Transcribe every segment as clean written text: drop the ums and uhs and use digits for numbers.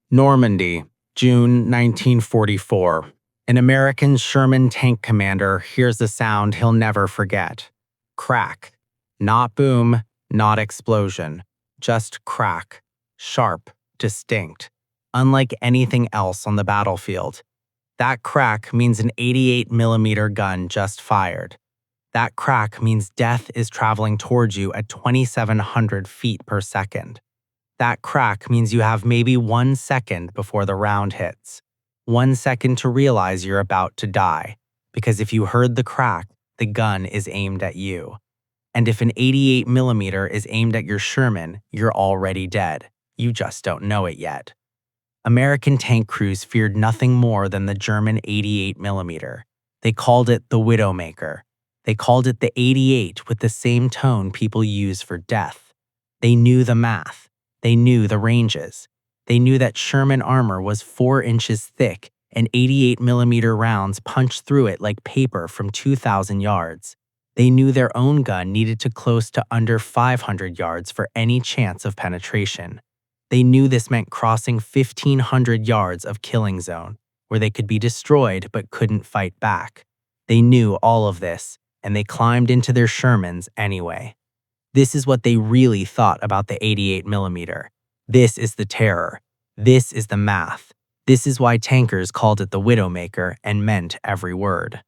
Normandy, June 1944. An American Sherman tank commander hears a sound he'll never forget. Crack. Not boom, not explosion. Just crack. Sharp, distinct. Unlike anything else on the battlefield. That crack means an 88mm gun just fired. That crack means death is traveling towards you at 2,700 feet per second. That crack means you have maybe 1 second before the round hits. 1 second to realize you're about to die, because if you heard the crack, the gun is aimed at you. And if an 88mm is aimed at your Sherman, you're already dead. You just don't know it yet. American tank crews feared nothing more than the German 88mm. They called it the Widowmaker. They called it the 88 with the same tone people use for death. They knew the math. They knew the ranges. They knew that Sherman armor was 4 inches thick and 88mm rounds punched through it like paper from 2,000 yards. They knew their own gun needed to close to under 500 yards for any chance of penetration. They knew this meant crossing 1,500 yards of killing zone, where they could be destroyed but couldn't fight back. They knew all of this, and they climbed into their Shermans anyway. This is what they really thought about the 88mm. This is the terror. This is the math. This is why tankers called it the Widowmaker and meant every word.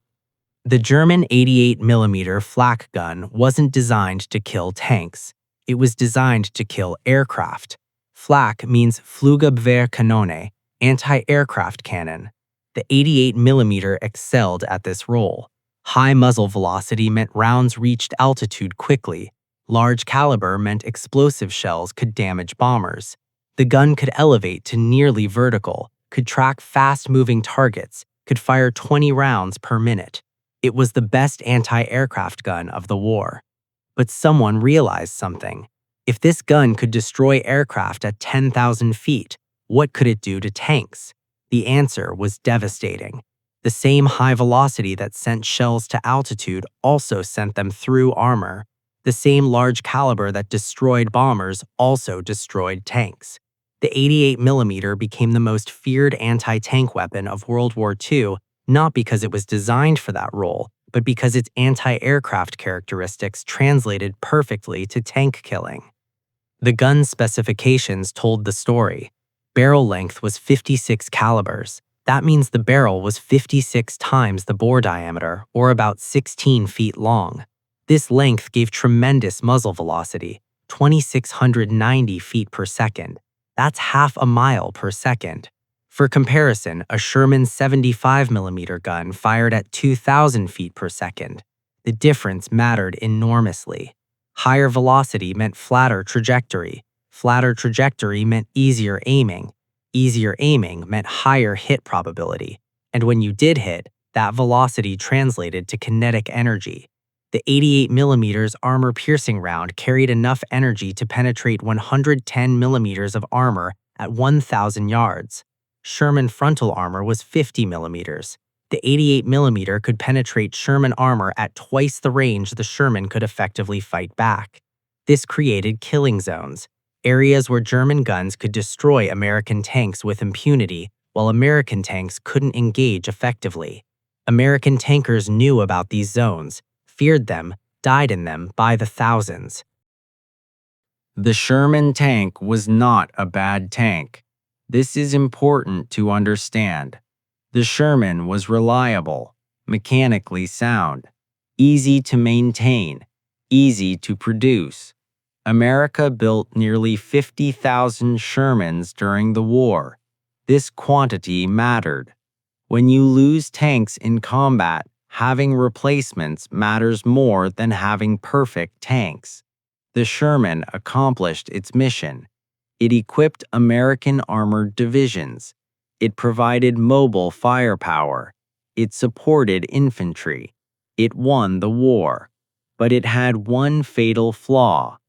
The German 88mm flak gun wasn't designed to kill tanks. It was designed to kill aircraft. Flak means Flugabwehrkanone, anti-aircraft cannon. The 88mm excelled at this role. High muzzle velocity meant rounds reached altitude quickly. Large caliber meant explosive shells could damage bombers. The gun could elevate to nearly vertical, could track fast-moving targets, could fire 20 rounds per minute. It was the best anti-aircraft gun of the war. But someone realized something. If this gun could destroy aircraft at 10,000 feet, what could it do to tanks? The answer was devastating. The same high velocity that sent shells to altitude also sent them through armor. The same large caliber that destroyed bombers also destroyed tanks. The 88mm became the most feared anti-tank weapon of World War II, not because it was designed for that role, but because its anti-aircraft characteristics translated perfectly to tank killing. The gun's specifications told the story. Barrel length was 56 calibers. That means the barrel was 56 times the bore diameter, or about 16 feet long. This length gave tremendous muzzle velocity, 2,690 feet per second. That's half a mile per second. For comparison, a Sherman 75mm gun fired at 2,000 feet per second. The difference mattered enormously. Higher velocity meant flatter trajectory. Flatter trajectory meant easier aiming. Easier aiming meant higher hit probability. And when you did hit, that velocity translated to kinetic energy. The 88mm armor-piercing round carried enough energy to penetrate 110mm of armor at 1,000 yards. Sherman frontal armor was 50mm. The 88mm could penetrate Sherman armor at twice the range the Sherman could effectively fight back. This created killing zones, areas where German guns could destroy American tanks with impunity, while American tanks couldn't engage effectively. American tankers knew about these zones, feared them, died in them by the thousands. The Sherman tank was not a bad tank. This is important to understand. The Sherman was reliable, mechanically sound, easy to maintain, easy to produce. America built nearly 50,000 Shermans during the war. This quantity mattered. When you lose tanks in combat, having replacements matters more than having perfect tanks. The Sherman accomplished its mission. It equipped American armored divisions. It provided mobile firepower. It supported infantry. It won the war. But it had one fatal flaw.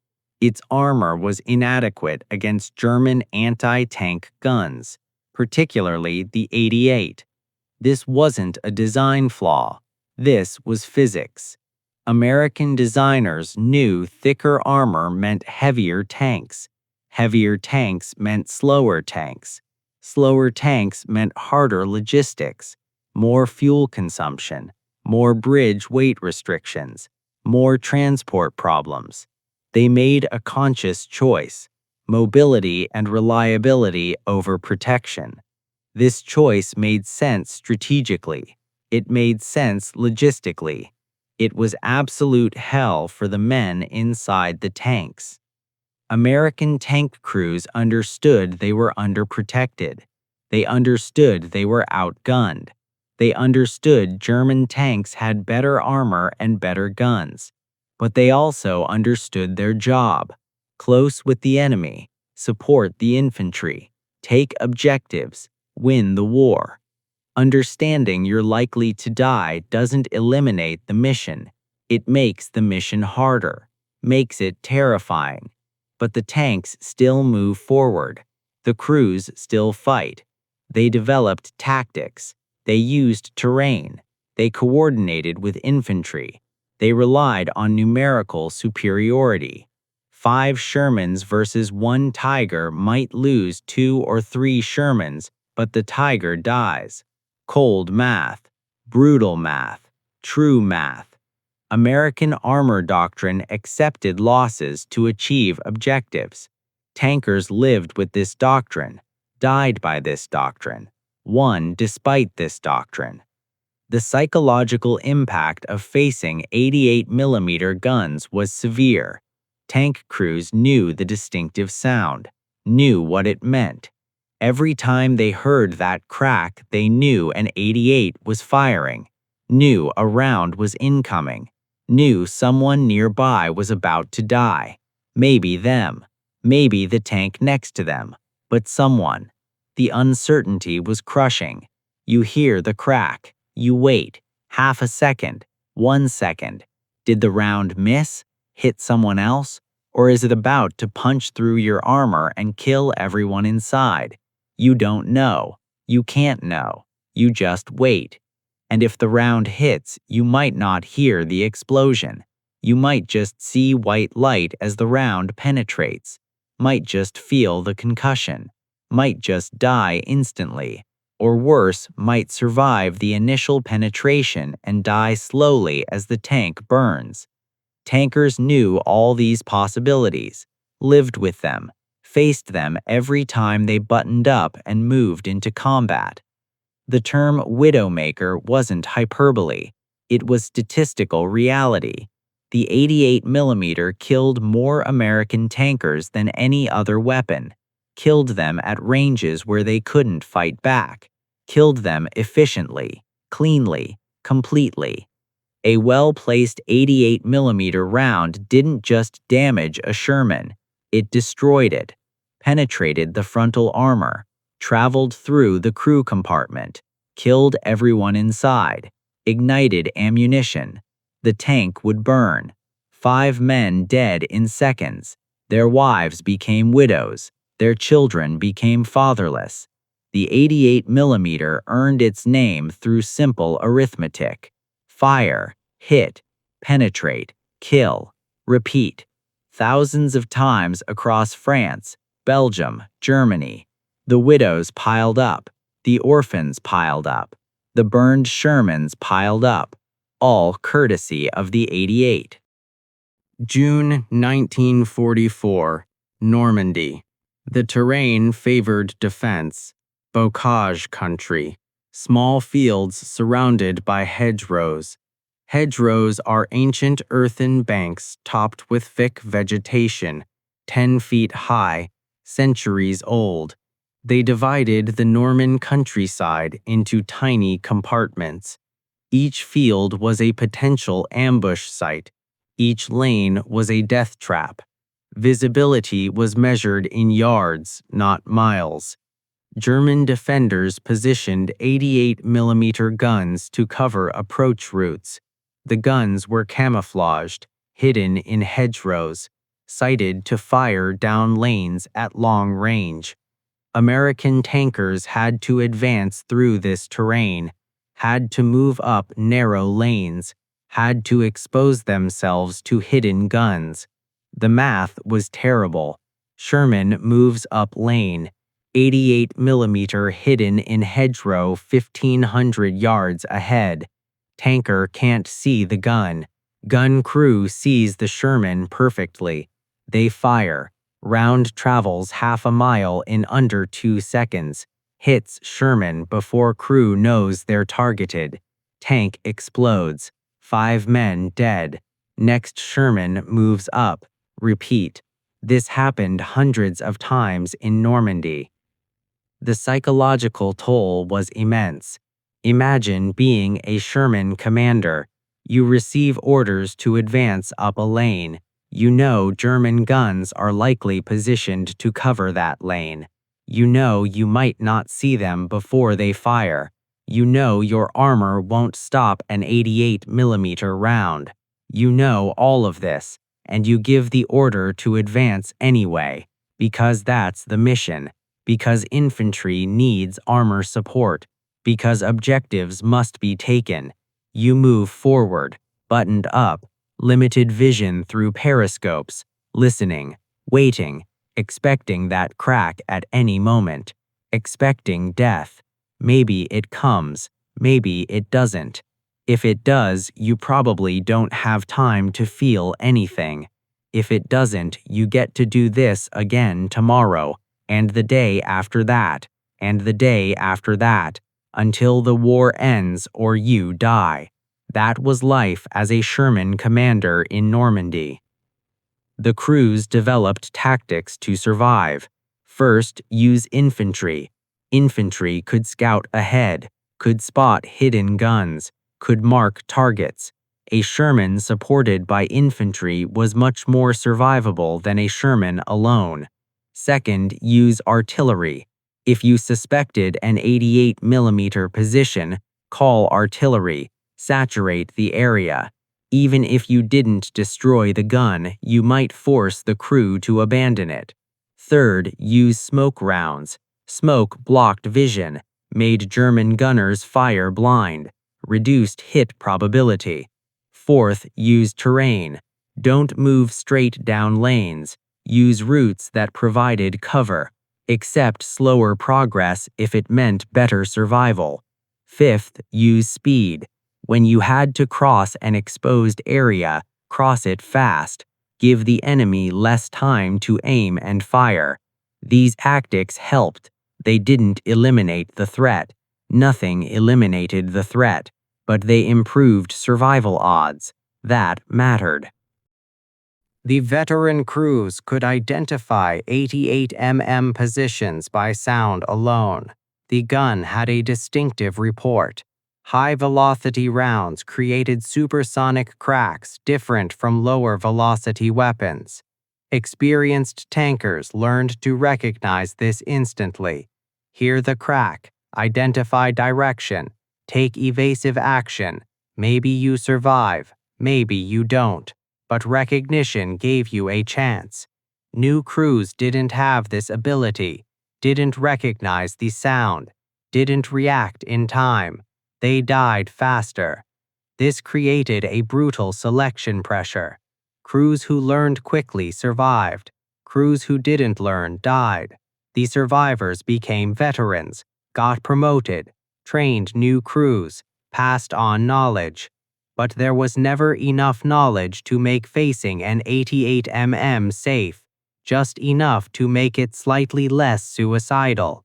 Its armor was inadequate against German anti-tank guns, particularly the 88. This wasn't a design flaw. This was physics. American designers knew thicker armor meant heavier tanks. Heavier tanks meant slower tanks. Slower tanks meant harder logistics, more fuel consumption, more bridge weight restrictions, more transport problems. They made a conscious choice: mobility and reliability over protection. This choice made sense strategically. It made sense logistically. It was absolute hell for the men inside the tanks. American tank crews understood they were underprotected. They understood they were outgunned. They understood German tanks had better armor and better guns. But they also understood their job: close with the enemy, support the infantry, take objectives, win the war. Understanding you're likely to die doesn't eliminate the mission. It makes the mission harder, makes it terrifying. But the tanks still move forward. The crews still fight. They developed tactics. They used terrain. They coordinated with infantry. They relied on numerical superiority. 5 Shermans versus 1 Tiger might lose 2 or 3 Shermans, but the Tiger dies. Cold math, brutal math, true math. American armor doctrine accepted losses to achieve objectives. Tankers lived with this doctrine, died by this doctrine, won despite this doctrine. The psychological impact of facing 88mm guns was severe. Tank crews knew the distinctive sound, knew what it meant. Every time they heard that crack, they knew an 88 was firing, knew a round was incoming, knew someone nearby was about to die. Maybe them, maybe the tank next to them, but someone. The uncertainty was crushing. You hear the crack. You wait. Half a second. 1 second. Did the round miss? Hit someone else? Or is it about to punch through your armor and kill everyone inside? You don't know. You can't know. You just wait. And if the round hits, you might not hear the explosion. You might just see white light as the round penetrates. Might just feel the concussion. Might just die instantly. Or worse, might survive the initial penetration and die slowly as the tank burns. Tankers knew all these possibilities, lived with them, faced them every time they buttoned up and moved into combat. The term widowmaker wasn't hyperbole. It was statistical reality. The 88mm killed more American tankers than any other weapon, killed them at ranges where they couldn't fight back, killed them efficiently, cleanly, completely. A well-placed 88mm round didn't just damage a Sherman, it destroyed it, penetrated the frontal armor, traveled through the crew compartment, killed everyone inside, ignited ammunition. The tank would burn. 5 men dead in seconds. Their wives became widows. Their children became fatherless. The 88mm earned its name through simple arithmetic. Fire, hit, penetrate, kill, repeat. Thousands of times across France, Belgium, Germany. The widows piled up. The orphans piled up. The burned Shermans piled up. All courtesy of the 88. June 1944, Normandy. The terrain favored defense. Bocage country. Small fields surrounded by hedgerows. Hedgerows are ancient earthen banks topped with thick vegetation, 10 feet high, centuries old. They divided the Norman countryside into tiny compartments. Each field was a potential ambush site. Each lane was a death trap. Visibility was measured in yards, not miles. German defenders positioned 88mm guns to cover approach routes. The guns were camouflaged, hidden in hedgerows, sighted to fire down lanes at long range. American tankers had to advance through this terrain, had to move up narrow lanes, had to expose themselves to hidden guns. The math was terrible. Sherman moves up lane. 88mm hidden in hedgerow 1,500 yards ahead. Tanker can't see the gun. Gun crew sees the Sherman perfectly. They fire. Round travels half a mile in under 2 seconds. Hits Sherman before crew knows they're targeted. Tank explodes. 5 men dead. Next Sherman moves up. Repeat. This happened hundreds of times in Normandy. The psychological toll was immense. Imagine being a Sherman commander. You receive orders to advance up a lane. You know German guns are likely positioned to cover that lane. You know you might not see them before they fire. You know your armor won't stop an 88mm round. You know all of this, and you give the order to advance anyway, because that's the mission. Because infantry needs armor support, because objectives must be taken. You move forward, buttoned up, limited vision through periscopes, listening, waiting, expecting that crack at any moment, expecting death. Maybe it comes, maybe it doesn't. If it does, you probably don't have time to feel anything. If it doesn't, you get to do this again tomorrow, and the day after that, and the day after that, until the war ends or you die. That was life as a Sherman commander in Normandy. The crews developed tactics to survive. First, use infantry. Infantry could scout ahead, could spot hidden guns, could mark targets. A Sherman supported by infantry was much more survivable than a Sherman alone. Second, use artillery. If you suspected an 88mm position, call artillery, saturate the area. Even if you didn't destroy the gun, you might force the crew to abandon it. Third, use smoke rounds. Smoke blocked vision, made German gunners fire blind, reduced hit probability. Fourth, use terrain. Don't move straight down lanes. Use routes that provided cover. Accept slower progress if it meant better survival. Fifth, use speed. When you had to cross an exposed area, cross it fast. Give the enemy less time to aim and fire. These tactics helped. They didn't eliminate the threat. Nothing eliminated the threat, but they improved survival odds. That mattered. The veteran crews could identify 88mm positions by sound alone. The gun had a distinctive report. High-velocity rounds created supersonic cracks different from lower-velocity weapons. Experienced tankers learned to recognize this instantly. Hear the crack, identify direction, take evasive action. Maybe you survive, maybe you don't. But recognition gave you a chance. New crews didn't have this ability, didn't recognize the sound, didn't react in time. They died faster. This created a brutal selection pressure. Crews who learned quickly survived. Crews who didn't learn died. The survivors became veterans, got promoted, trained new crews, passed on knowledge. But there was never enough knowledge to make facing an 88mm safe, just enough to make it slightly less suicidal.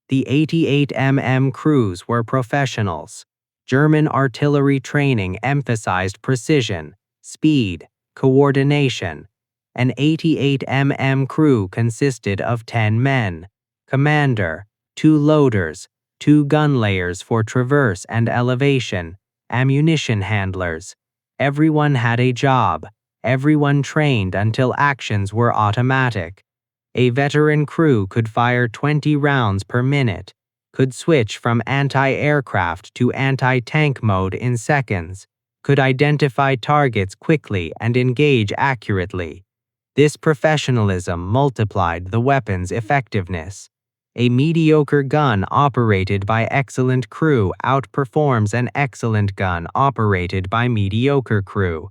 The 88mm crews were professionals. German artillery training emphasized precision, speed, coordination. An 88mm crew consisted of 10 men, commander, 2 loaders, 2 gun layers for traverse and elevation, ammunition handlers. Everyone had a job. Everyone trained until actions were automatic. A veteran crew could fire 20 rounds per minute, could switch from anti-aircraft to anti-tank mode in seconds, could identify targets quickly and engage accurately. This professionalism multiplied the weapon's effectiveness. A mediocre gun operated by excellent crew outperforms an excellent gun operated by mediocre crew.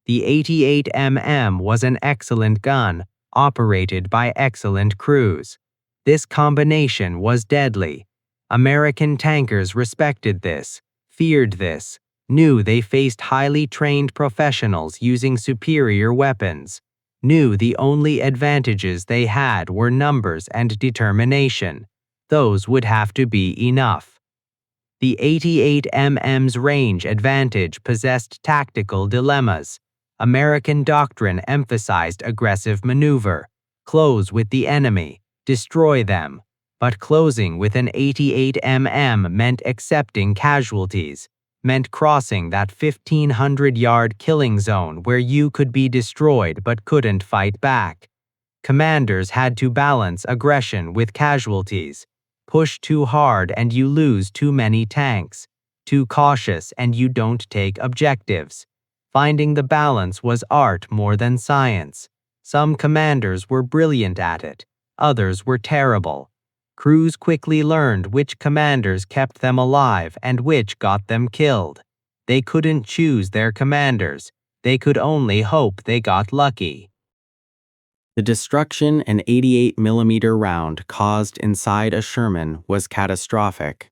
The 88mm was an excellent gun operated by excellent crews. This combination was deadly. American tankers respected this, feared this, knew they faced highly trained professionals using superior weapons, knew the only advantages they had were numbers and determination. Those would have to be enough. The 88mm's range advantage possessed tactical dilemmas. American doctrine emphasized aggressive maneuver, close with the enemy, destroy them. But closing with an 88mm meant accepting casualties, meant crossing that 1,500-yard killing zone where you could be destroyed but couldn't fight back. Commanders had to balance aggression with casualties. Push too hard and you lose too many tanks. Too cautious and you don't take objectives. Finding the balance was art more than science. Some commanders were brilliant at it. Others were terrible. Crews quickly learned which commanders kept them alive and which got them killed. They couldn't choose their commanders. They could only hope they got lucky. The destruction an 88mm round caused inside a Sherman was catastrophic.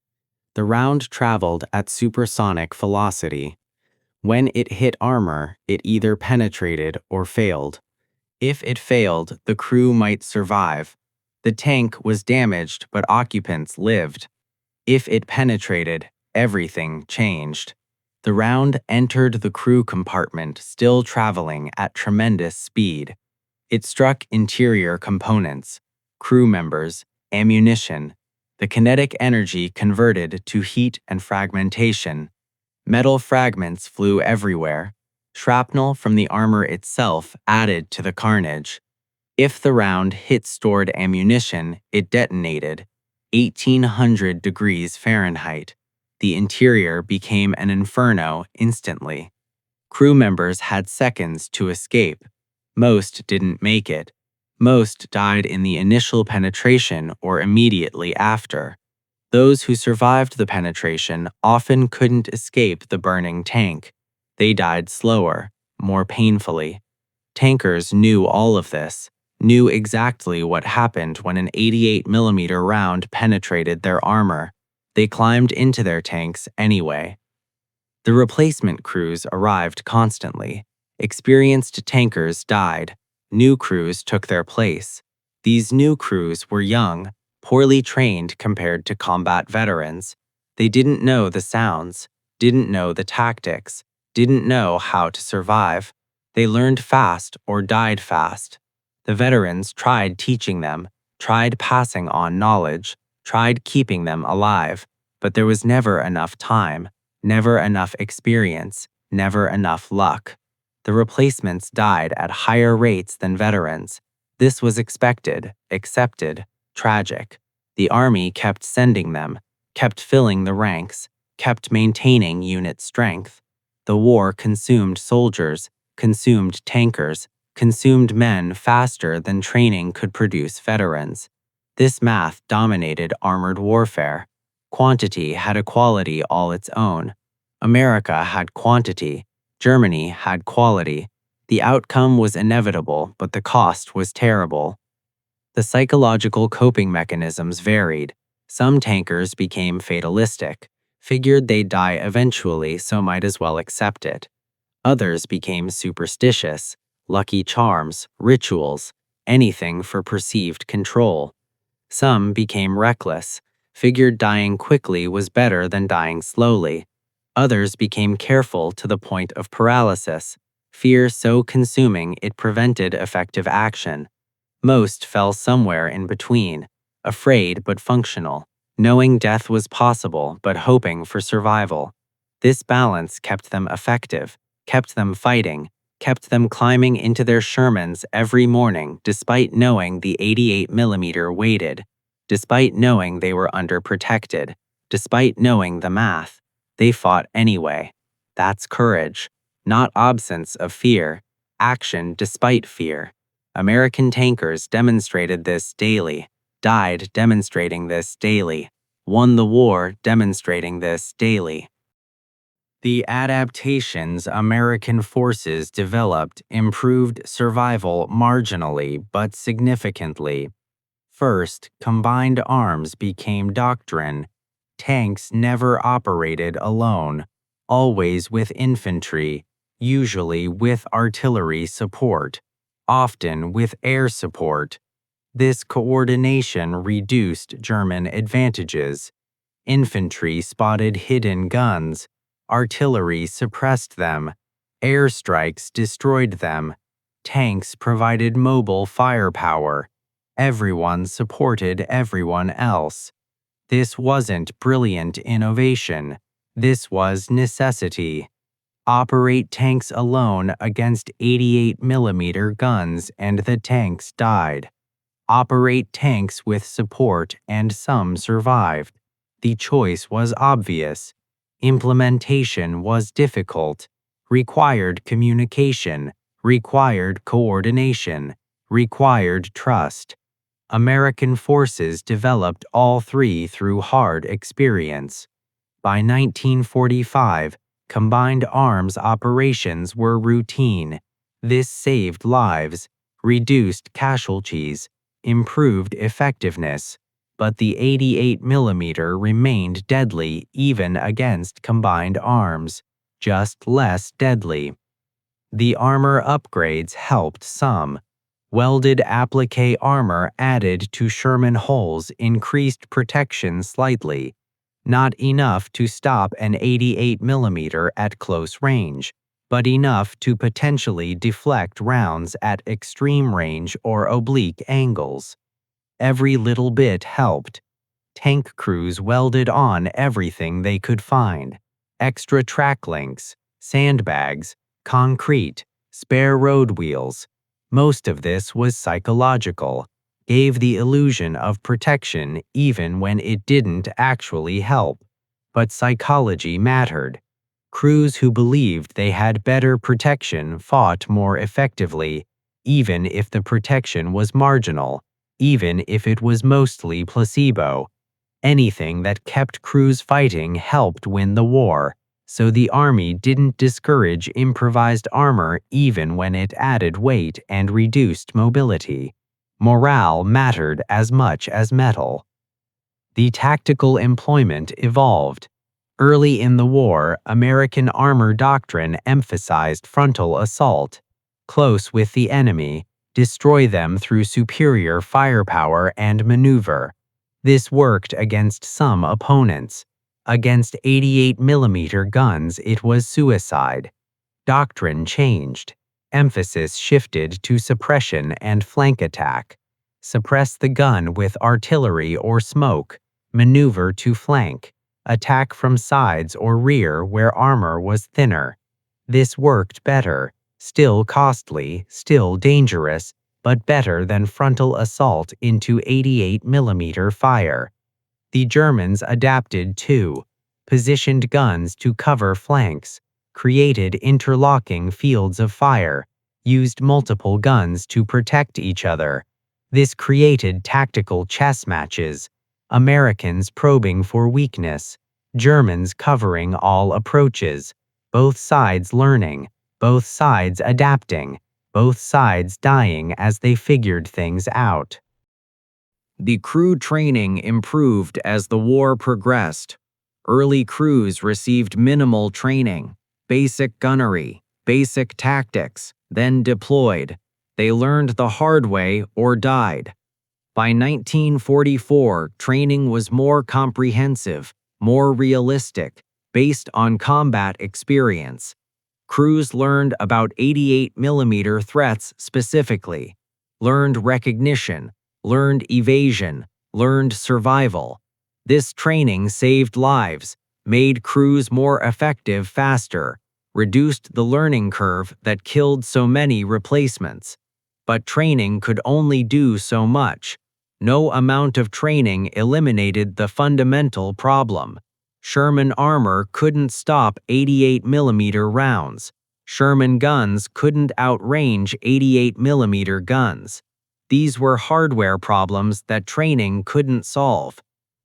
The round traveled at supersonic velocity. When it hit armor, it either penetrated or failed. If it failed, the crew might survive. The tank was damaged, but occupants lived. If it penetrated, everything changed. The round entered the crew compartment, still traveling at tremendous speed. It struck interior components, crew members, ammunition. The kinetic energy converted to heat and fragmentation. Metal fragments flew everywhere. Shrapnel from the armor itself added to the carnage. If the round hit stored ammunition, it detonated. 1,800 degrees Fahrenheit. The interior became an inferno instantly. Crew members had seconds to escape. Most didn't make it. Most died in the initial penetration or immediately after. Those who survived the penetration often couldn't escape the burning tank. They died slower, more painfully. Tankers knew all of this, knew exactly what happened when an 88mm round penetrated their armor. They climbed into their tanks anyway. The replacement crews arrived constantly. Experienced tankers died. New crews took their place. These new crews were young, poorly trained compared to combat veterans. They didn't know the sounds, didn't know the tactics, didn't know how to survive. They learned fast or died fast. The veterans tried teaching them, tried passing on knowledge, tried keeping them alive, but there was never enough time. Never enough experience, never enough luck. The replacements died at higher rates than veterans. This was expected, accepted, tragic. The army kept sending them, kept filling the ranks, kept maintaining unit strength. The war consumed soldiers, consumed tankers, consumed men faster than training could produce veterans. This math dominated armored warfare. Quantity had a quality all its own. America had quantity. Germany had quality. The outcome was inevitable, but the cost was terrible. The psychological coping mechanisms varied. Some tankers became fatalistic, figured they'd die eventually, so might as well accept it. Others became superstitious, lucky charms, rituals, anything for perceived control. Some became reckless, figured dying quickly was better than dying slowly. Others became careful to the point of paralysis, fear so consuming it prevented effective action. Most fell somewhere in between, afraid but functional, knowing death was possible but hoping for survival. This balance kept them effective, kept them fighting, kept them climbing into their Shermans every morning despite knowing the 88mm weighted, despite knowing they were underprotected, despite knowing the math. They fought anyway. That's courage, not absence of fear, action despite fear. American tankers demonstrated this daily, died demonstrating this daily, won the war demonstrating this daily. The adaptations American forces developed improved survival marginally but significantly. First, combined arms became doctrine. Tanks never operated alone, always with infantry, usually with artillery support, often with air support. This coordination reduced German advantages. Infantry spotted hidden guns, artillery suppressed them, airstrikes destroyed them, tanks provided mobile firepower. Everyone supported everyone else. This wasn't brilliant innovation. This was necessity. Operate tanks alone against 88mm guns and the tanks died. Operate tanks with support and some survived. The choice was obvious. Implementation was difficult, required communication, required coordination, required trust. American forces developed all three through hard experience. By 1945, combined arms operations were routine. This saved lives, reduced casualties, improved effectiveness, but the 88mm remained deadly even against combined arms, just less deadly. The armor upgrades helped some. Welded applique armor added to Sherman hulls increased protection slightly, not enough to stop an 88mm at close range, but enough to potentially deflect rounds at extreme range or oblique angles. Every little bit helped. Tank crews welded on everything they could find: extra track links, sandbags, concrete, spare road wheels. Most of this was psychological, gave the illusion of protection even when it didn't actually help. But psychology mattered. Crews who believed they had better protection fought more effectively, even if the protection was marginal, even if it was mostly placebo. Anything that kept crews fighting helped win the war, so the Army didn't discourage improvised armor even when it added weight and reduced mobility. Morale mattered as much as metal. The tactical employment evolved. Early in the war, American armor doctrine emphasized frontal assault. Close with the enemy, destroy them through superior firepower and maneuver. This worked against some opponents. Against 88mm guns, it was suicide. Doctrine changed. Emphasis shifted to suppression and flank attack. Suppress the gun with artillery or smoke. Maneuver to flank. Attack from sides or rear where armor was thinner. This worked better. Still costly, still dangerous, but better than frontal assault into 88mm fire. The Germans adapted too, positioned guns to cover flanks, created interlocking fields of fire, used multiple guns to protect each other. This created tactical chess matches, Americans probing for weakness, Germans covering all approaches, both sides learning, both sides adapting, both sides dying as they figured things out. The crew training improved as the war progressed. Early crews received minimal training, basic gunnery, basic tactics, then deployed. They learned the hard way or died. By 1944, training was more comprehensive, more realistic, based on combat experience. Crews learned about 88mm threats specifically, learned recognition, learned evasion, learned survival. This training saved lives, made crews more effective faster, reduced the learning curve that killed so many replacements. But training could only do so much. No amount of training eliminated the fundamental problem. Sherman armor couldn't stop 88mm rounds. Sherman guns couldn't outrange 88mm guns. These were hardware problems that training couldn't solve.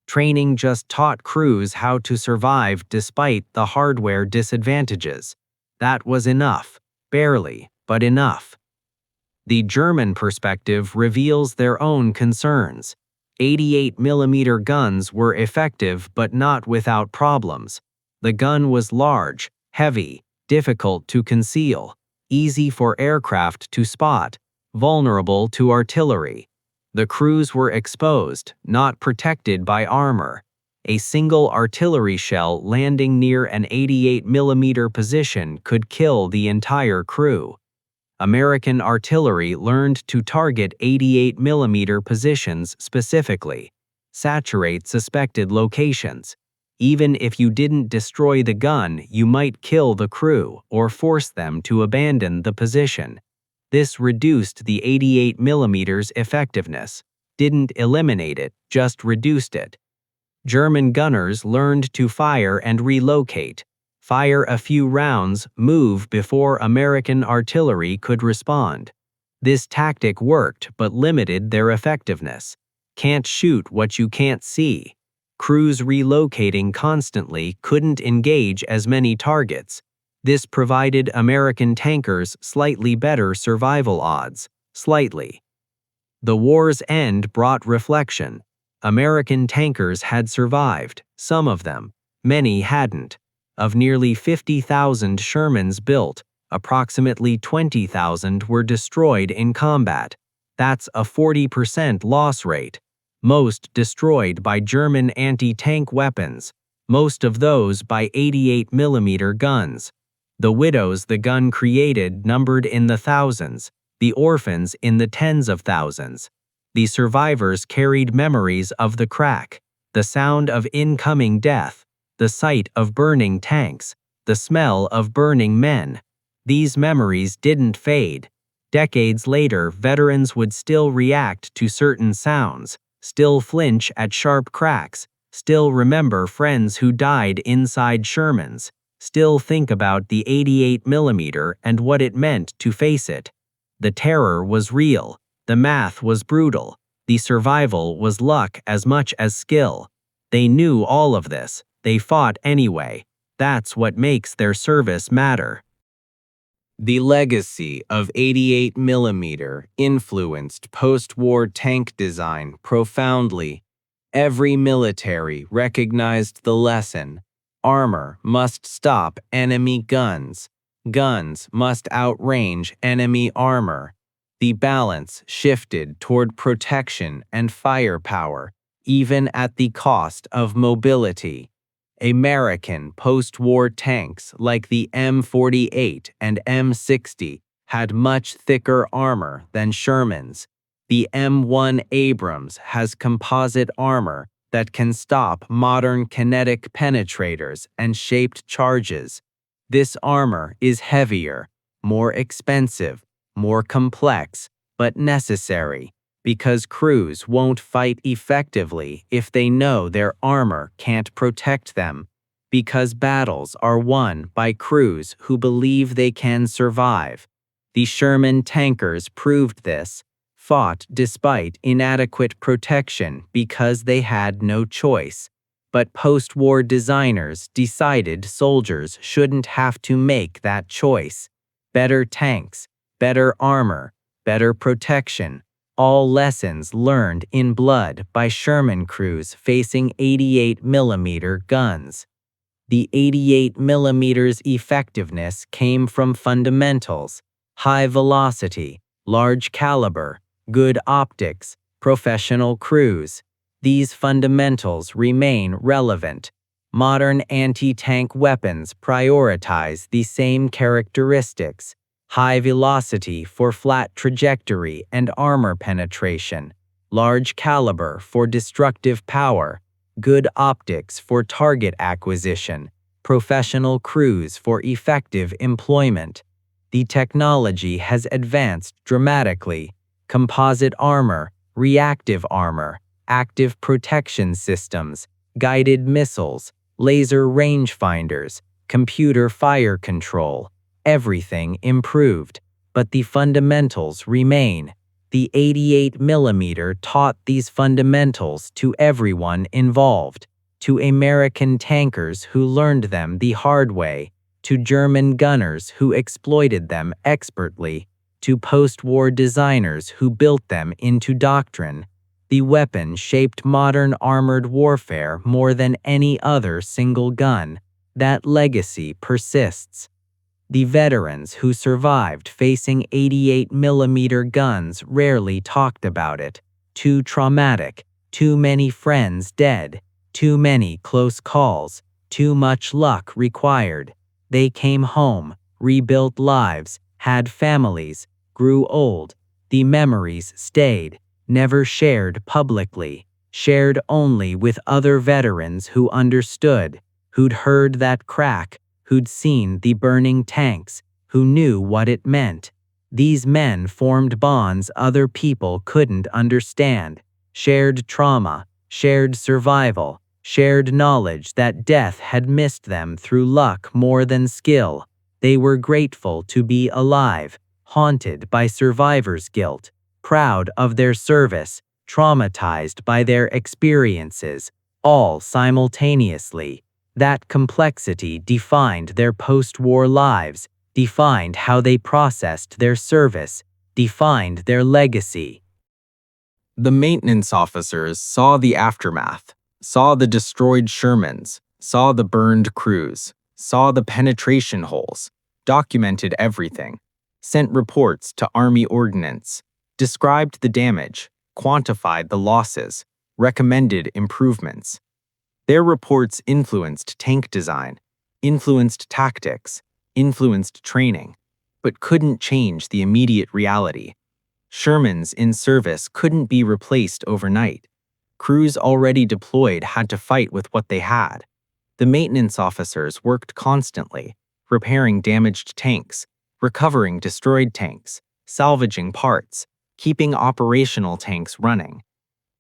Training just taught crews how to survive despite the hardware disadvantages. That was enough. Barely, but enough. The German perspective reveals their own concerns. 88mm guns were effective but not without problems. The gun was large, heavy, difficult to conceal, easy for aircraft to spot, vulnerable to artillery. The crews were exposed, not protected by armor. A single artillery shell landing near an 88mm position could kill the entire crew. American artillery learned to target 88mm positions specifically, saturate suspected locations. Even if you didn't destroy the gun, you might kill the crew or force them to abandon the position. This reduced the 88mm's effectiveness, didn't eliminate it, just reduced it. German gunners learned to fire and relocate. Fire a few rounds, move before American artillery could respond. This tactic worked but limited their effectiveness. Can't shoot what you can't see. Crews relocating constantly couldn't engage as many targets. This provided American tankers slightly better survival odds, slightly. The war's end brought reflection. American tankers had survived, some of them. Many hadn't. Of nearly 50,000 Shermans built, approximately 20,000 were destroyed in combat. That's a 40% loss rate. Most destroyed by German anti-tank weapons, most of those by 88mm guns. The widows the gun created numbered in the thousands, the orphans in the tens of thousands. The survivors carried memories of the crack, the sound of incoming death, the sight of burning tanks, the smell of burning men. These memories didn't fade. Decades later, veterans would still react to certain sounds, still flinch at sharp cracks, still remember friends who died inside Shermans, still think about the 88mm and what it meant to face it. The terror was real, the math was brutal, the survival was luck as much as skill. They knew all of this, they fought anyway. That's what makes their service matter. The legacy of 88mm influenced post-war tank design profoundly. Every military recognized the lesson. Armor must stop enemy guns. Guns must outrange enemy armor. The balance shifted toward protection and firepower, even at the cost of mobility. American post-war tanks like the M48 and M60 had much thicker armor than Shermans. The M1 Abrams has composite armor that can stop modern kinetic penetrators and shaped charges. This armor is heavier, more expensive, more complex, but necessary, because crews won't fight effectively if they know their armor can't protect them, because battles are won by crews who believe they can survive. The Sherman tankers proved this, fought despite inadequate protection because they had no choice. But post-war designers decided soldiers shouldn't have to make that choice. Better tanks, better armor, better protection. All lessons learned in blood by Sherman crews facing 88mm guns. The 88mm's effectiveness came from fundamentals: high velocity, large caliber, good optics, professional crews. These fundamentals remain relevant. Modern anti-tank weapons prioritize the same characteristics: high velocity for flat trajectory and armor penetration, large caliber for destructive power, good optics for target acquisition, professional crews for effective employment. The technology has advanced dramatically. Composite armor, reactive armor, active protection systems, guided missiles, laser rangefinders, computer fire control. Everything improved, but the fundamentals remain. The 88mm taught these fundamentals to everyone involved, to American tankers who learned them the hard way, to German gunners who exploited them expertly, to post-war designers who built them into doctrine. The weapon shaped modern armored warfare more than any other single gun. That legacy persists. The veterans who survived facing 88mm guns rarely talked about it. Too traumatic, too many friends dead, too many close calls, too much luck required. They came home, rebuilt lives, had families, grew old. The memories stayed, never shared publicly, shared only with other veterans who understood, who'd heard that crack, who'd seen the burning tanks, who knew what it meant. These men formed bonds other people couldn't understand. Shared trauma, shared survival, shared knowledge that death had missed them through luck more than skill. They were grateful to be alive, haunted by survivor's guilt, proud of their service, traumatized by their experiences, all simultaneously. That complexity defined their post-war lives, defined how they processed their service, defined their legacy. The maintenance officers saw the aftermath, saw the destroyed Shermans, saw the burned crews, saw the penetration holes, documented everything, sent reports to Army Ordnance, described the damage, quantified the losses, recommended improvements. Their reports influenced tank design, influenced tactics, influenced training, but couldn't change the immediate reality. Shermans in service couldn't be replaced overnight. Crews already deployed had to fight with what they had. The maintenance officers worked constantly, repairing damaged tanks, recovering destroyed tanks, salvaging parts, keeping operational tanks running.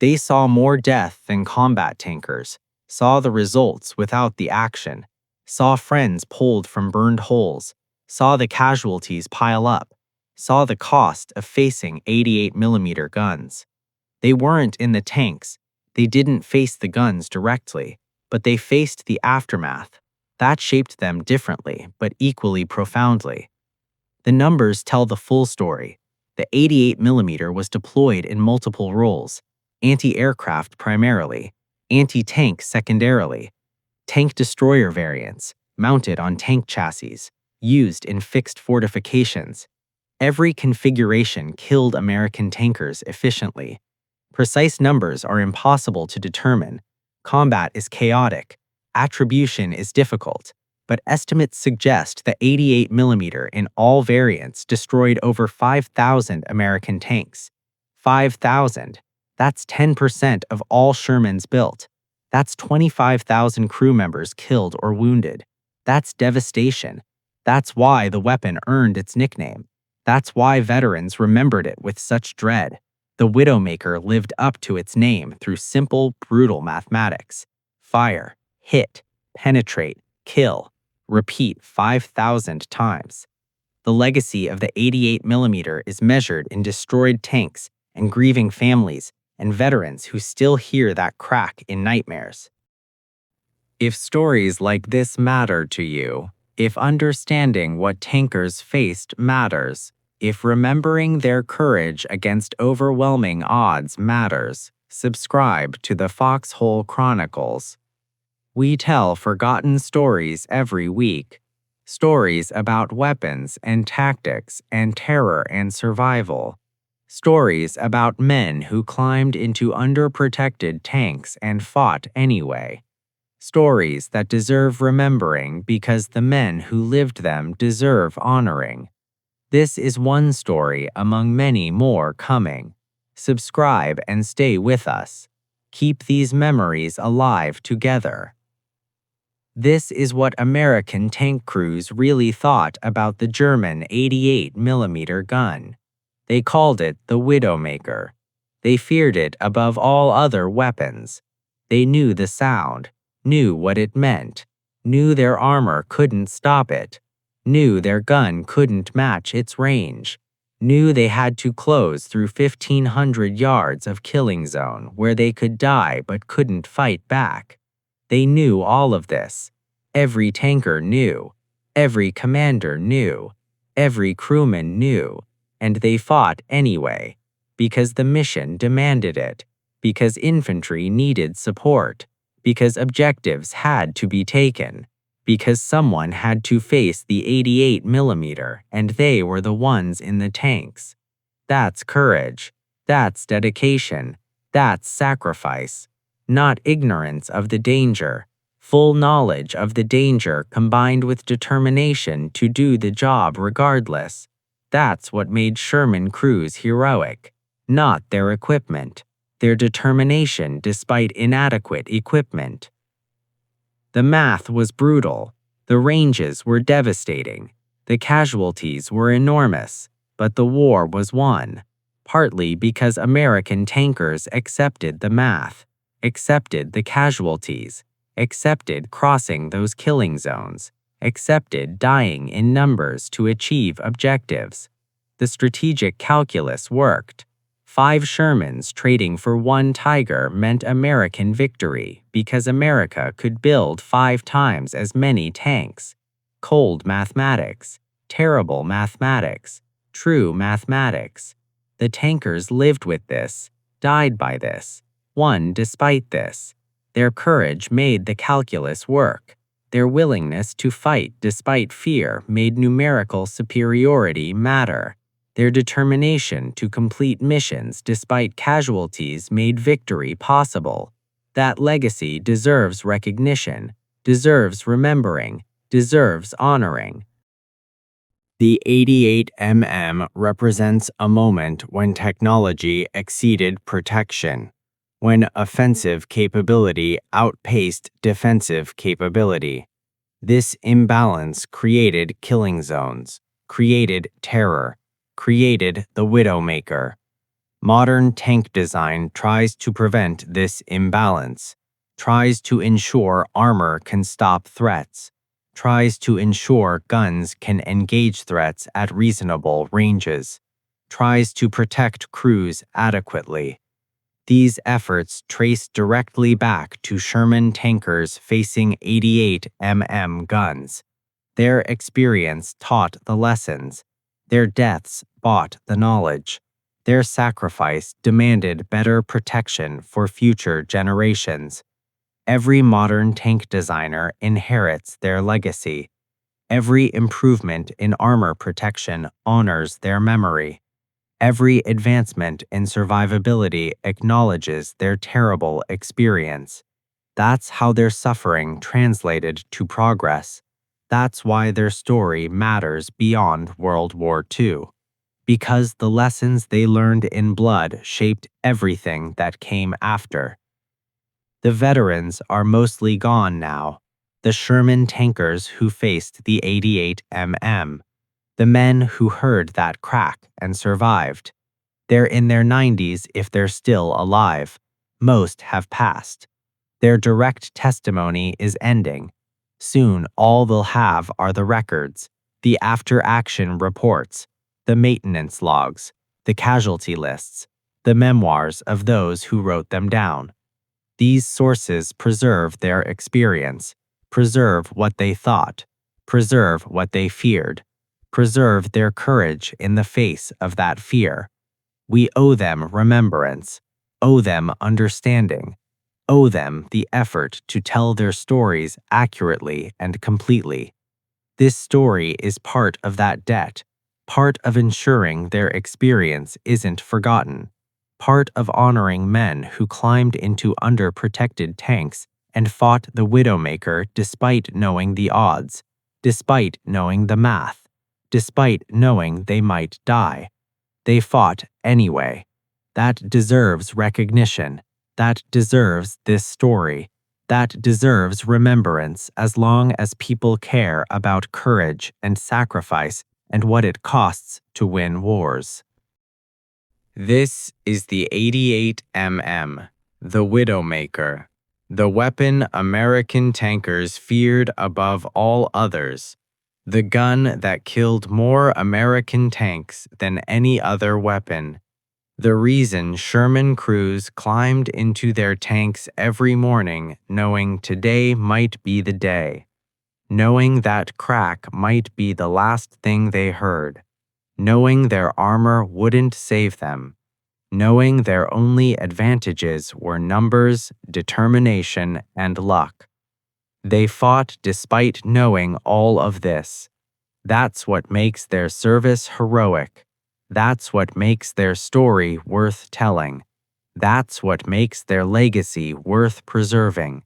They saw more death than combat tankers, saw the results without the action, saw friends pulled from burned holes, saw the casualties pile up, saw the cost of facing 88mm guns. They weren't in the tanks, they didn't face the guns directly, but they faced the aftermath. That shaped them differently, but equally profoundly. The numbers tell the full story. The 88mm was deployed in multiple roles, anti-aircraft primarily, anti-tank secondarily, tank destroyer variants, mounted on tank chassis, used in fixed fortifications. Every configuration killed American tankers efficiently. Precise numbers are impossible to determine. Combat is chaotic. Attribution is difficult. But estimates suggest the 88mm in all variants destroyed over 5,000 American tanks. 5,000. That's 10% of all Shermans built. That's 25,000 crew members killed or wounded. That's devastation. That's why the weapon earned its nickname. That's why veterans remembered it with such dread. The Widowmaker lived up to its name through simple, brutal mathematics. Fire, hit, penetrate, kill, repeat 5,000 times. The legacy of the 88mm is measured in destroyed tanks and grieving families and veterans who still hear that crack in nightmares. If stories like this matter to you, if understanding what tankers faced matters, if remembering their courage against overwhelming odds matters, subscribe to the Foxhole Chronicles. We tell forgotten stories every week. Stories about weapons and tactics and terror and survival. Stories about men who climbed into underprotected tanks and fought anyway. Stories that deserve remembering because the men who lived them deserve honoring. This is one story among many more coming. Subscribe and stay with us. Keep these memories alive together. This is what American tank crews really thought about the German 88mm gun. They called it the Widowmaker. They feared it above all other weapons. They knew the sound, knew what it meant, knew their armor couldn't stop it, knew their gun couldn't match its range, knew they had to close through 1,500 yards of killing zone where they could die but couldn't fight back. They knew all of this. Every tanker knew. Every commander knew. Every crewman knew. And they fought anyway, because the mission demanded it, because infantry needed support, because objectives had to be taken, because someone had to face the 88mm and they were the ones in the tanks. That's courage. That's dedication. That's sacrifice. Not ignorance of the danger. Full knowledge of the danger combined with determination to do the job regardless. That's what made Sherman crews heroic. Not their equipment. Their determination despite inadequate equipment. The math was brutal. The ranges were devastating. The casualties were enormous. But the war was won, partly because American tankers accepted the math, accepted the casualties, accepted crossing those killing zones, accepted dying in numbers to achieve objectives. The strategic calculus worked. 5 Shermans trading for 1 Tiger meant American victory because America could build 5 times as many tanks. Cold mathematics, terrible mathematics. True mathematics. The tankers lived with this, died by this, won despite this. Their courage made the calculus work. Their willingness to fight despite fear made numerical superiority matter. Their determination to complete missions despite casualties made victory possible. That legacy deserves recognition, deserves remembering, deserves honoring. The 88mm represents a moment when technology exceeded protection, when offensive capability outpaced defensive capability. This imbalance created killing zones, created terror, created the Widowmaker. Modern tank design tries to prevent this imbalance, tries to ensure armor can stop threats, tries to ensure guns can engage threats at reasonable ranges, tries to protect crews adequately. These efforts trace directly back to Sherman tankers facing 88mm guns. Their experience taught the lessons. Their deaths bought the knowledge. Their sacrifice demanded better protection for future generations. Every modern tank designer inherits their legacy. Every improvement in armor protection honors their memory. Every advancement in survivability acknowledges their terrible experience. That's how their suffering translated to progress. That's why their story matters beyond World War II. Because the lessons they learned in blood shaped everything that came after. The veterans are mostly gone now. The Sherman tankers who faced the 88mm. The men who heard that crack and survived. They're in their 90s if they're still alive. Most have passed. Their direct testimony is ending. Soon all they'll have are the records, the after-action reports, the maintenance logs, the casualty lists, the memoirs of those who wrote them down. These sources preserve their experience, preserve what they thought, preserve what they feared, preserve their courage in the face of that fear. We owe them remembrance, owe them understanding, owe them the effort to tell their stories accurately and completely. This story is part of that debt, part of ensuring their experience isn't forgotten, part of honoring men who climbed into underprotected tanks and fought the Widowmaker despite knowing the odds, despite knowing the math, despite knowing they might die. They fought anyway. That deserves recognition. That deserves this story. That deserves remembrance as long as people care about courage and sacrifice and what it costs to win wars. This is the 88mm, the Widowmaker, the weapon American tankers feared above all others, the gun that killed more American tanks than any other weapon. The reason Sherman crews climbed into their tanks every morning knowing today might be the day, knowing that crack might be the last thing they heard, knowing their armor wouldn't save them, knowing their only advantages were numbers, determination, and luck. They fought despite knowing all of this. That's what makes their service heroic. That's what makes their story worth telling. That's what makes their legacy worth preserving.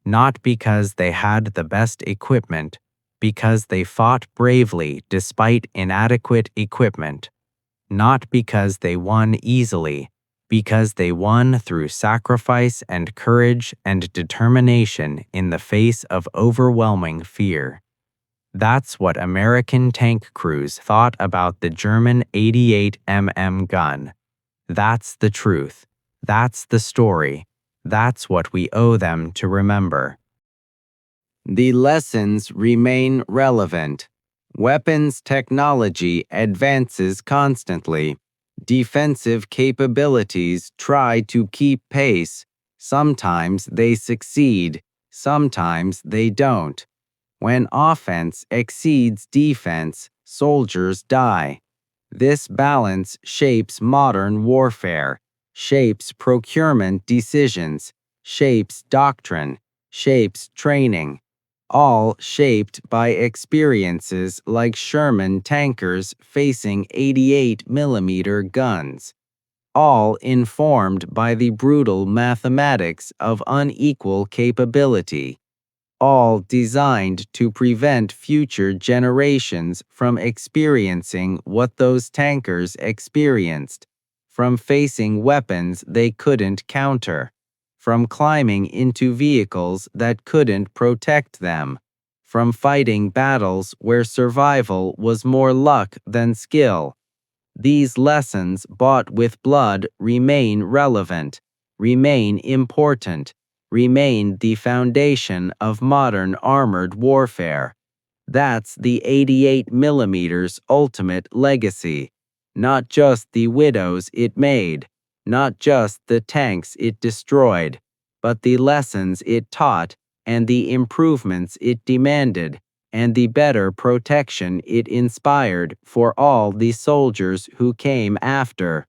Not because they had the best equipment, because they fought bravely despite inadequate equipment. Not because they won easily, because they won through sacrifice and courage and determination in the face of overwhelming fear. That's what American tank crews thought about the German 88mm gun. That's the truth. That's the story. That's what we owe them to remember. The lessons remain relevant. Weapons technology advances constantly. Defensive capabilities try to keep pace. Sometimes they succeed, sometimes they don't. When offense exceeds defense, soldiers die. This balance shapes modern warfare, shapes procurement decisions, shapes doctrine, shapes training, all shaped by experiences like Sherman tankers facing 88mm guns, all informed by the brutal mathematics of unequal capability, all designed to prevent future generations from experiencing what those tankers experienced, from facing weapons they couldn't counter, from climbing into vehicles that couldn't protect them, from fighting battles where survival was more luck than skill. These lessons bought with blood remain relevant, remain important, remain the foundation of modern armored warfare. That's the 88mm's ultimate legacy. Not just the widows it made, not just the tanks it destroyed, but the lessons it taught and the improvements it demanded, and the better protection it inspired for all the soldiers who came after.